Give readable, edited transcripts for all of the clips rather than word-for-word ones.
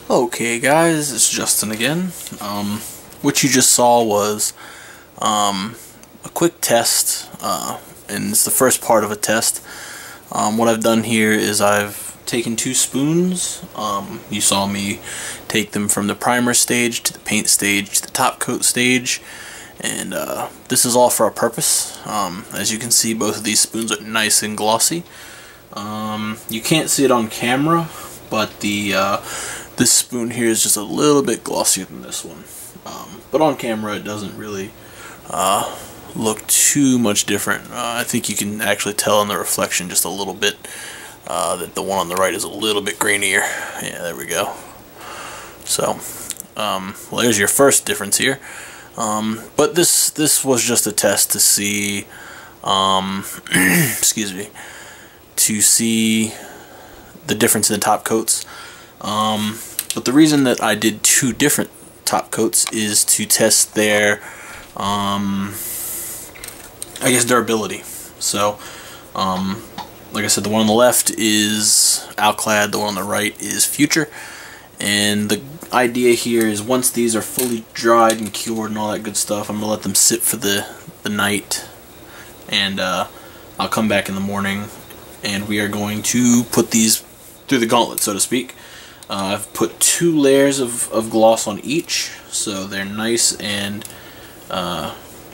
Okay guys, it's Justin again. What you just saw was a quick test, and it's the first part of a test. What I've done here is I've taken two spoons. You saw me take them from the primer stage to the paint stage to the top coat stage, and this is all for a purpose. As you can see, both of these spoons are nice and glossy. You can't see it on camera, but this spoon here is just a little bit glossier than this one. But on camera it doesn't really look too much different. I think you can actually tell in the reflection just a little bit that the one on the right is a little bit grainier. Yeah, there we go. So, well, there's your first difference here. But this was just a test to see, excuse me, to see the difference in the top coats. But the reason that I did two different top coats is to test their, I guess, durability. So, like I said, the one on the left is Alclad, the one on the right is Future. And the idea here is once these are fully dried and cured and all that good stuff, I'm going to let them sit for the night. And I'll come back in the morning and we are going to put these through the gauntlet, so to speak. I've put 2 layers of gloss on each, so they're nice and,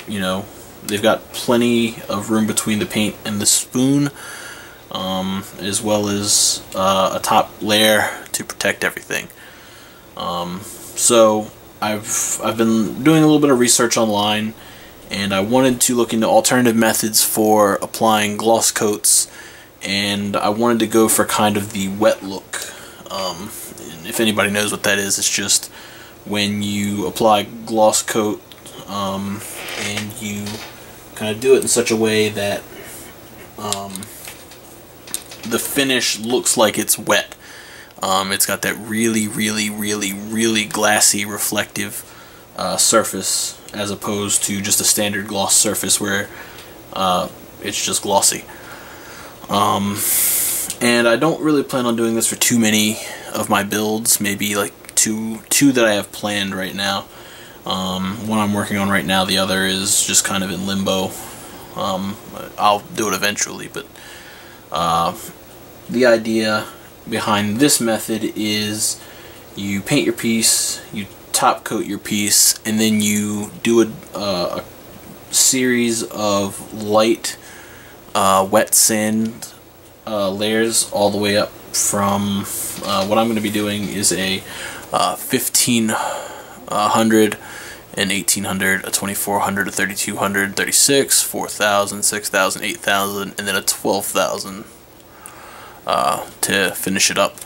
you know, they've got plenty of room between the paint and the spoon, as well as a top layer to protect everything. So I've been doing a little bit of research online, and I wanted to look into alternative methods for applying gloss coats, and I wanted to go for kind of the wet look. And if anybody knows what that is, it's just when you apply gloss coat and you kind of do it in such a way that the finish looks like it's wet. It's got that really glassy reflective surface, as opposed to just a standard gloss surface where it's just glossy. And I don't really plan on doing this for too many of my builds, maybe like two that I have planned right now. One I'm working on right now, the other is just kind of in limbo. I'll do it eventually, but the idea behind this method is you paint your piece, you top coat your piece, and then you do a series of light wet sand layers all the way up from what I'm going to be doing is a 1500, an 1800, a 2400, a 3200, 36, 4000, 6000, 8000, and then a 12,000 to finish it up.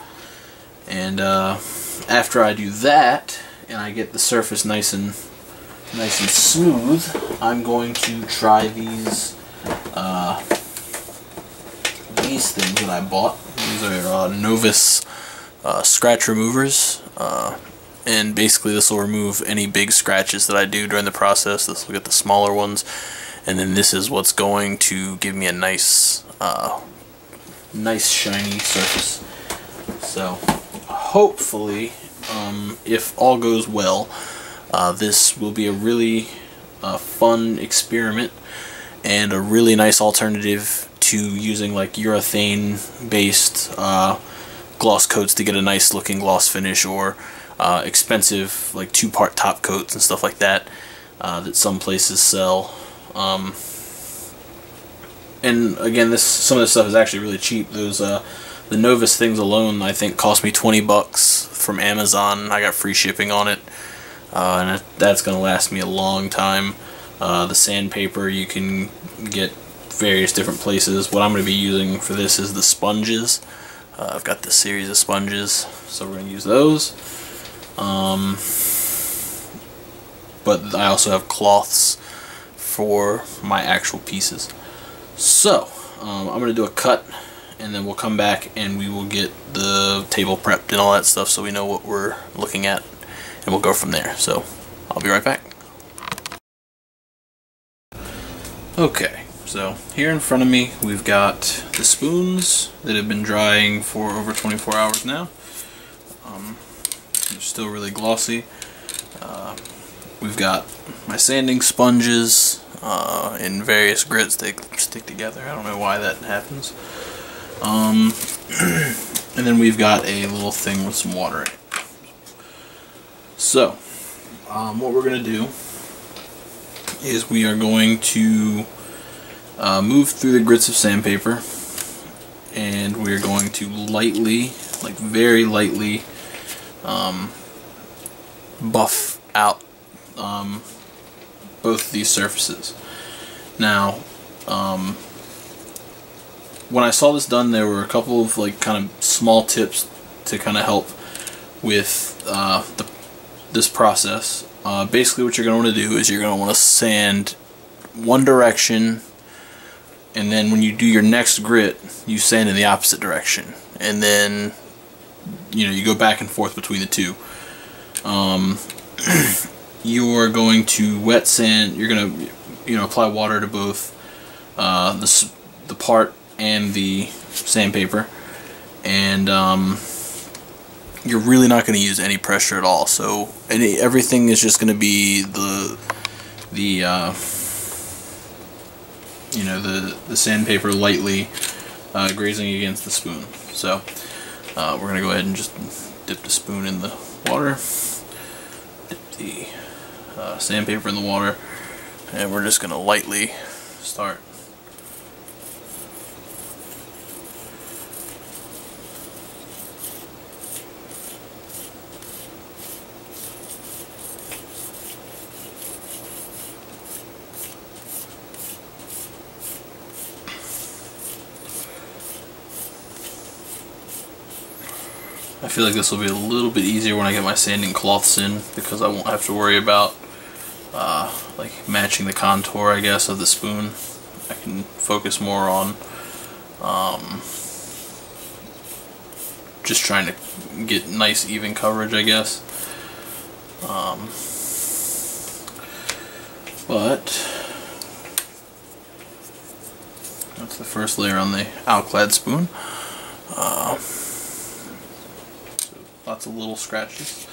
And after I do that and I get the surface nice and smooth, I'm going to try these things that I bought. These are Novus scratch removers, and basically this will remove any big scratches that I do during the process. This will get the smaller ones, and then this is what's going to give me a nice shiny surface. So hopefully, if all goes well, this will be a really fun experiment and a really nice alternative to using like urethane based gloss coats to get a nice looking gloss finish, or expensive like 2-part top coats and stuff like that that some places sell. And again, some of this stuff is actually really cheap. Those the Novus things alone I think cost me 20 bucks from Amazon. I got free shipping on it, and that's gonna last me a long time. The sandpaper you can get various different places. What I'm going to be using for this is the sponges. I've got this series of sponges, so we're going to use those. But I also have cloths for my actual pieces. So I'm going to do a cut, and then we'll come back and we will get the table prepped and all that stuff so we know what we're looking at, and we'll go from there. So I'll be right back. Okay. So here in front of me we've got the spoons that have been drying for over 24 hours now. They're still really glossy. We've got my sanding sponges in various grits. They stick together. I don't know why that happens. And then we've got a little thing with some water in it. So, what we're going to do is we are going to move through the grits of sandpaper, and we're going to lightly, like very lightly, buff out both of these surfaces. Now, when I saw this done, there were a couple of like kind of small tips to kind of help with this process. Basically, what you're going to want to do is you're going to want to sand one direction, and then when you do your next grit, you sand in the opposite direction, and then you go back and forth between the two. You're going to wet sand. You're going to apply water to both the part and the sandpaper, and you're really not going to use any pressure at all. So everything is just going to be the sandpaper lightly grazing against the spoon. So we're going to go ahead and just dip the spoon in the water, dip the sandpaper in the water, and we're just going to lightly start. I feel like this will be a little bit easier when I get my sanding cloths in, because I won't have to worry about like matching the contour, I guess, of the spoon. I can focus more on just trying to get nice even coverage, I guess. But that's the first layer on the Alclad spoon. Lots of little scratches.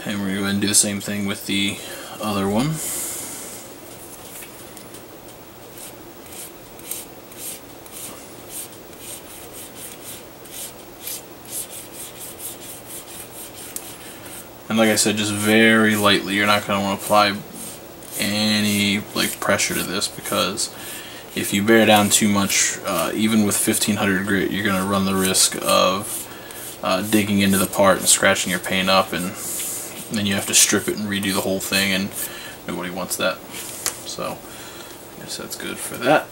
And we're going to go ahead and do the same thing with the other one. And like I said, just very lightly. You're not going to want to apply any pressure to this, because if you bear down too much, even with 1500 grit, you're going to run the risk of digging into the part and scratching your paint up, and then you have to strip it and redo the whole thing, and nobody wants that. So I guess that's good for that.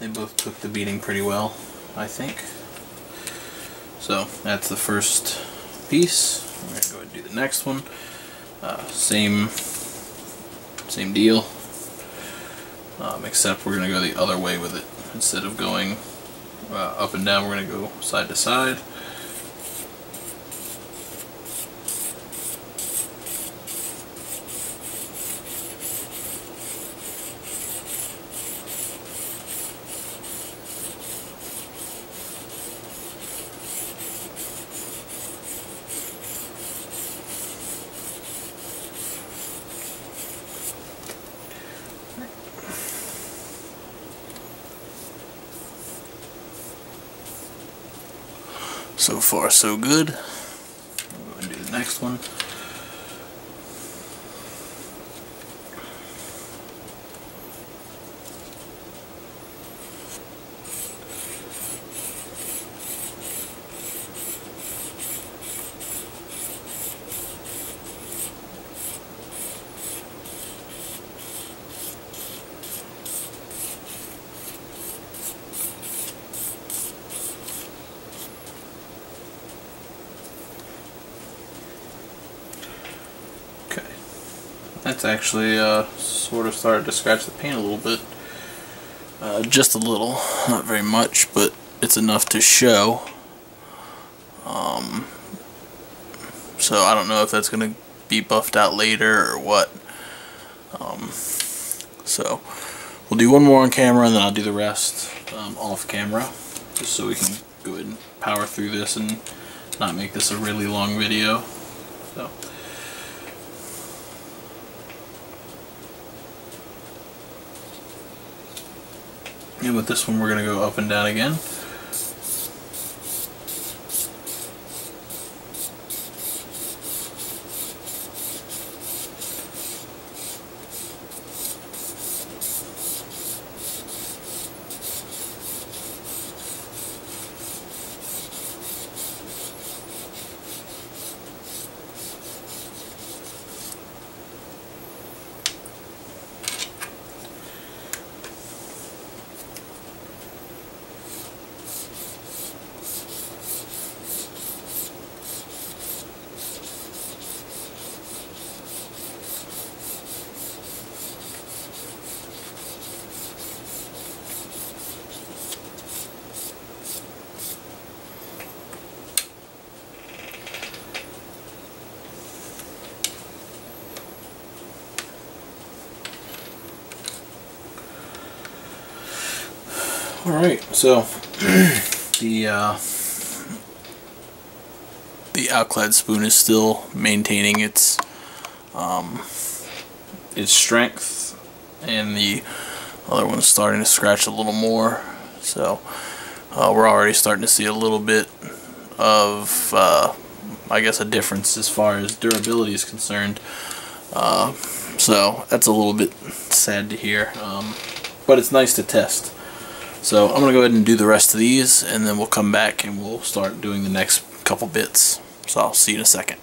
They both took the beating pretty well, I think. So that's the first piece. We're going to go ahead and do the next one. Same deal, except we're going to go the other way with it. Instead of going up and down, we're going to go side to side. So far, so good. We'll go and do the next one. That's actually sort of started to scratch the paint a little bit. Just a little, not very much, but it's enough to show. So I don't know if that's going to be buffed out later or what. So We'll do one more on camera, and then I'll do the rest off camera, just so we can go ahead and power through this and not make this a really long video. So. And with this one, we're going to go up and down again. Alright, so the Alclad spoon is still maintaining its strength, and the other one's starting to scratch a little more. So we're already starting to see a little bit of I guess a difference as far as durability is concerned. So that's a little bit sad to hear, but it's nice to test. So I'm going to go ahead and do the rest of these, and then we'll come back and we'll start doing the next couple bits. So I'll see you in a second.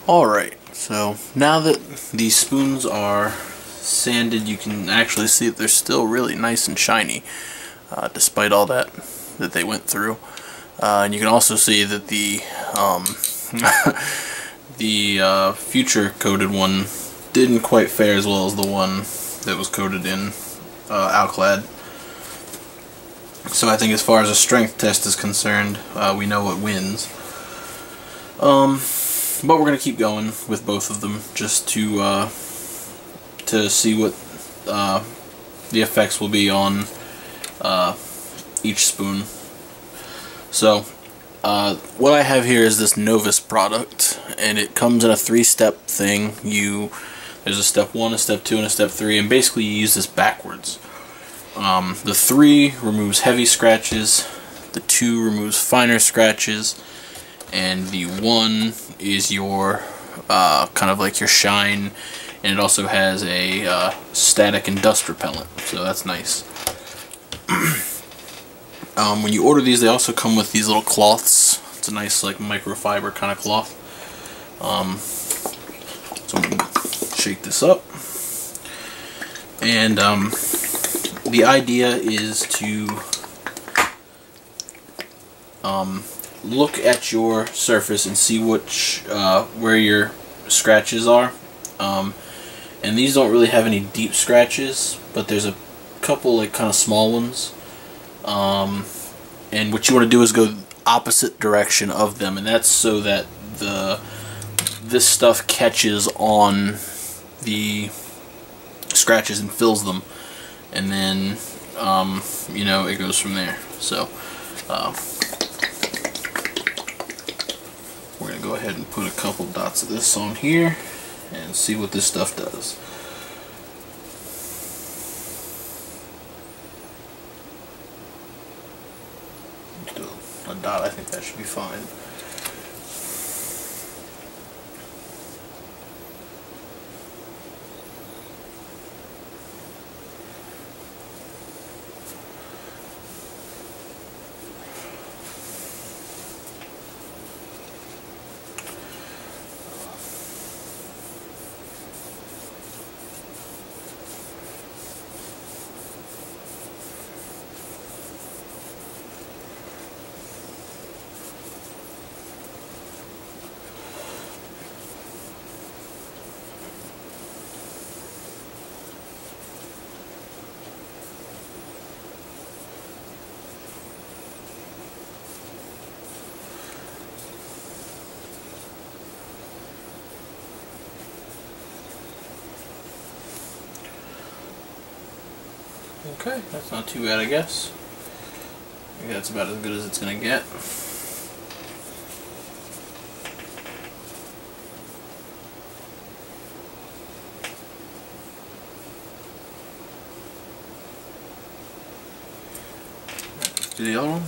Alright, so now that these spoons are sanded, you can actually see that they're still really nice and shiny, despite all that they went through. And you can also see that the the future coated one didn't quite fare as well as the one that was coated in Alclad. So I think as far as a strength test is concerned, we know what wins. But we're going to keep going with both of them just to see what the effects will be on each spoon. So what I have here is this Novus product, and it comes in a 3-step thing. There's a step 1, a step 2, and a step 3, and basically you use this backwards. The 3 removes heavy scratches, the 2 removes finer scratches, and the 1 is your kind of like your shine, and it also has a static and dust repellent, so that's nice. When you order these, they also come with these little cloths. It's a nice like microfiber kind of cloth. So I'm going to shake this up, and the idea is to look at your surface and see which where your scratches are. And these don't really have any deep scratches, but there's a couple like kind of small ones. And what you want to do is go opposite direction of them, and that's so that this stuff catches on the scratches and fills them, and then you know, it goes from there. So we're gonna go ahead and put a couple dots of this on here and see what this stuff does. Do a dot, I think that should be fine. Okay, that's not too bad, I guess. I think that's about as good as it's going to get. Let's do the other one.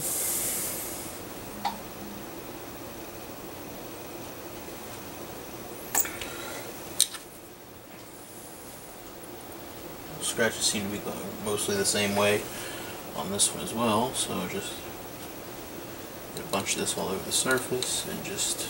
Scratches seem to be going mostly the same way on this one as well, so just bunch this all over the surface and just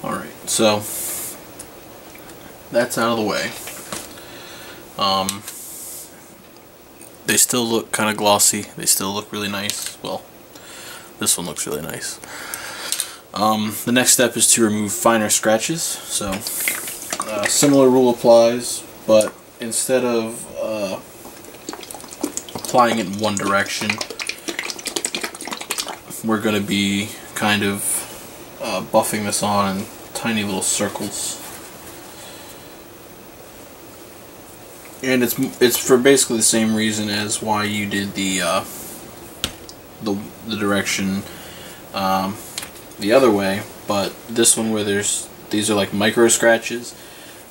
Alright, so that's out of the way. They still look kind of glossy. They still look really nice. Well, this one looks really nice. The next step is to remove finer scratches. So, similar rule applies, but instead of applying it in one direction, we're going to be kind of buffing this on in tiny little circles. And it's for basically the same reason as why you did the direction the other way, but this one where these are like micro scratches,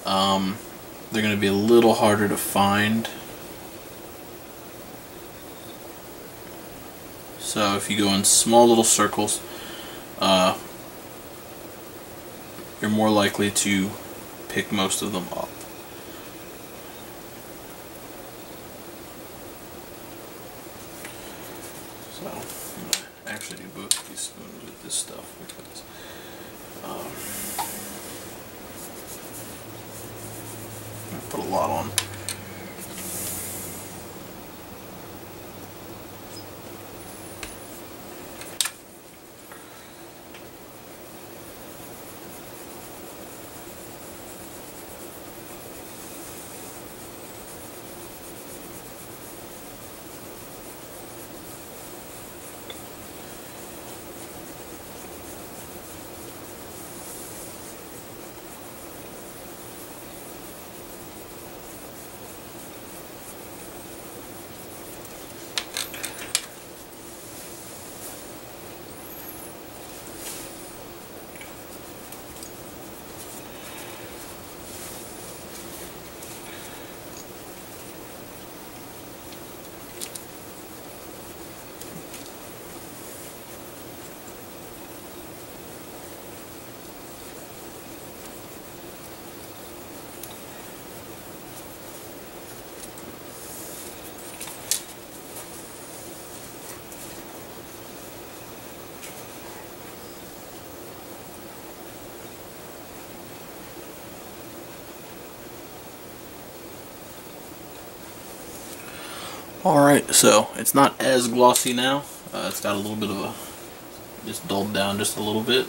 they're going to be a little harder to find. So if you go in small little circles, you're more likely to pick most of them up. So I'm going to actually do both of these spoons with this stuff because I put a lot on. Alright, so it's not as glossy now. It's got a little bit of a, just dulled down just a little bit.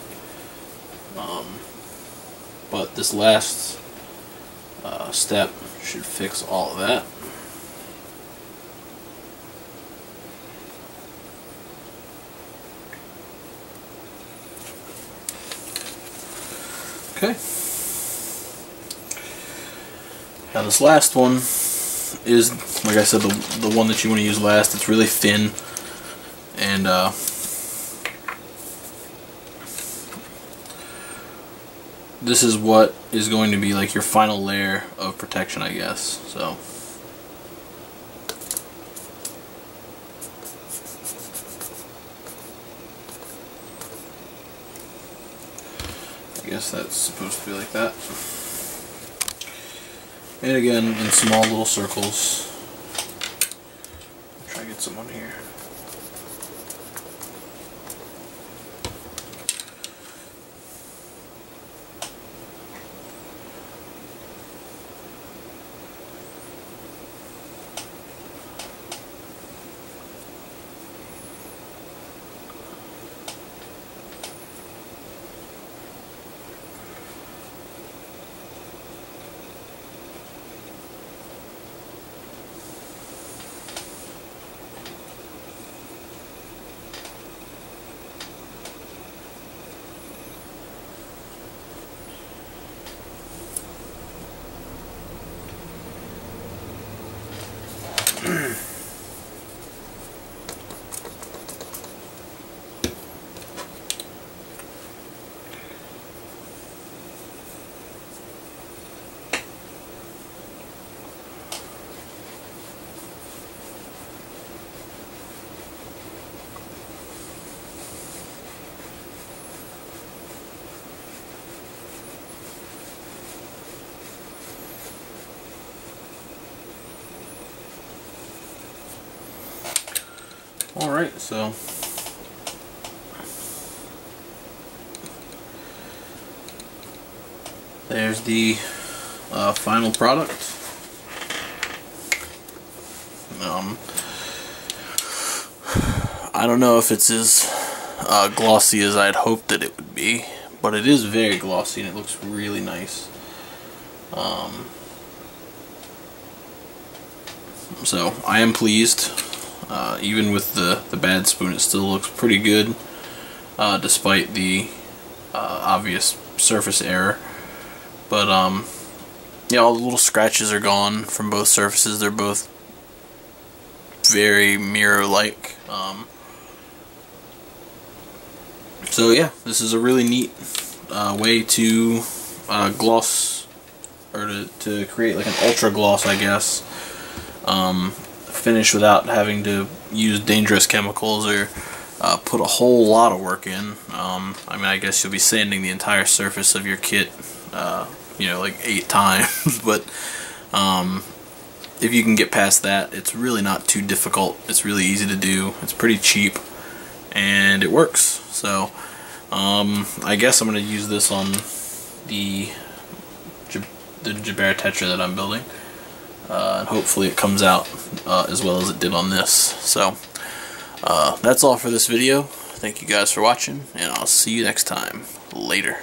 But this last step should fix all of that. Okay. Now this last one is, like I said, the one that you want to use last. It's really thin, and this is what is going to be like your final layer of protection, I guess. So I guess that's supposed to be like that. And again, in small little circles. Try to get some on here. Alright, so there's the final product. I don't know if it's as glossy as I'd hoped that it would be, but it is very glossy and it looks really nice. So I am pleased. Even with the bad spoon, it still looks pretty good, despite the obvious surface error. But yeah, all the little scratches are gone from both surfaces. They're both very mirror-like. So yeah, this is a really neat way to gloss, or to create like an ultra gloss, I guess. Finish without having to use dangerous chemicals or put a whole lot of work in. I mean, I guess you'll be sanding the entire surface of your kit, you know, like 8 times, but if you can get past that, it's really not too difficult. It's really easy to do. It's pretty cheap, and it works. So I guess I'm going to use this on the Jabera Tetra that I'm building, and hopefully it comes out as well as it did on this. So that's all for this video. Thank you guys for watching, and I'll see you next time. Later.